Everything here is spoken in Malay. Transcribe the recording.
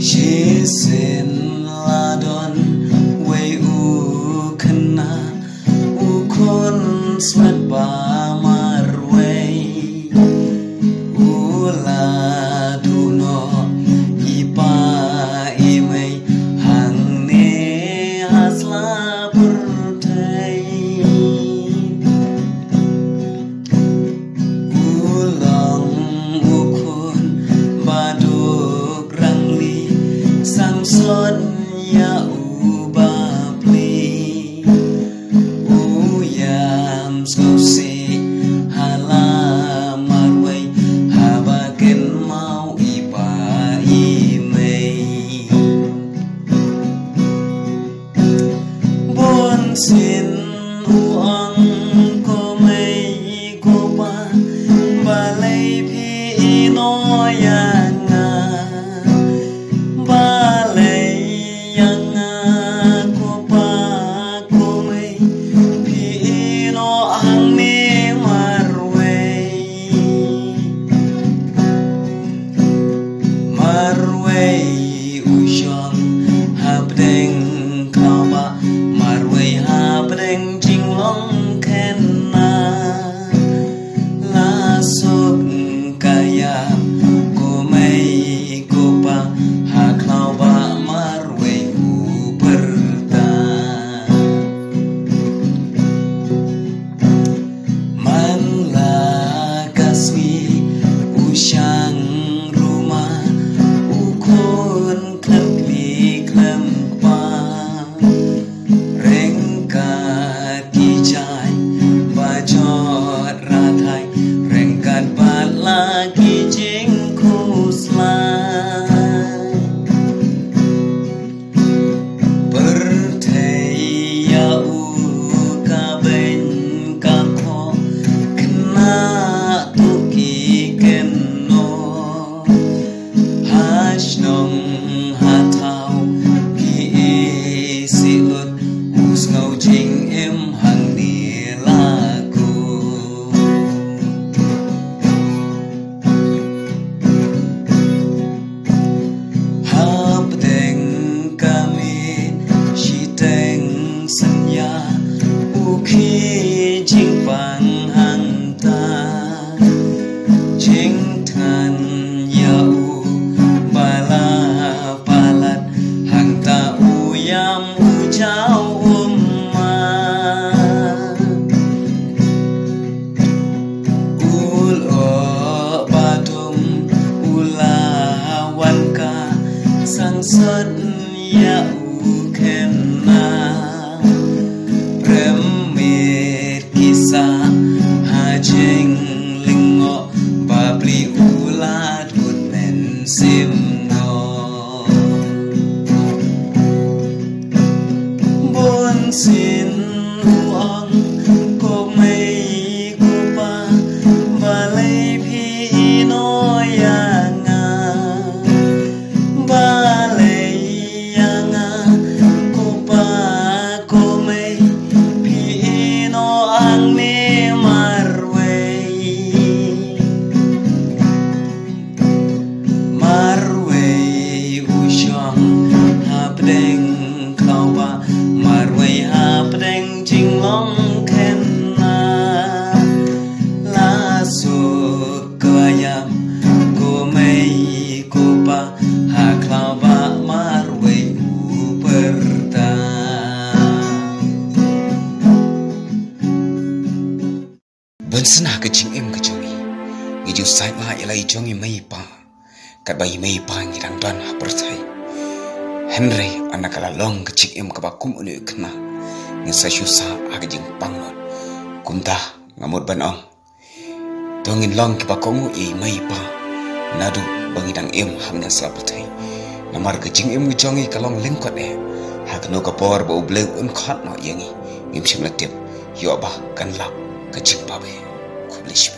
Shesin ladon way u kena u kon slat ba marway u la duno ipa imay hang ne hasla pertai ulang ukun baduk rangli samson ya ubapli uyam skosi halamarway habaken mau ipa imay bon sin uang ko may ko pa balay pi inoyan nga balay yang ko pa ko may pi ino ang ni marway usyong habdeng kaba marway habdeng jinglong kena lasuk kaya ko may ko pa haklaw ba marway uperta manla kaswi usyang rumah ukun kli klem pa rengkat kijai bajot ratai rengkat bat lagi jingkuslai pertaya u kaben kako kena tuki keno hasnong hatau pi silut usngau jing em hang ni laku habdeng kami shiteng sanya uki jing pang hanta jing tan yau bala palat hangta uyam ujau ulo badum ulawan ka sangsat ya ukena remit kisah hajeng lingo babli ulat men simno bon sin uang ko may ko pa balay pi inoyanga balay yanga ko pa ko may pi ino ang ni marway usyong habdeng kawa marway habdeng jinglong kena lasuk kayam ko may ko pa haklaw ba marway uperta bensna kecing em kejongi ngiju sai ma ilai jongi mai pa kat bayi mai pa ngirang dan hapertai Henry anakala long kecik em kabakum unu kena ngisa syusa agajing pangnot kumta ngamut banong dongin long kibakongu i mai pa nadu bangidang em hamnya sapertai namar kecing em ngijongi kalong lengkot hakno kapor ba ubleu un khat no yengi ngim shimlatip yoba kan lap kecik babe kublish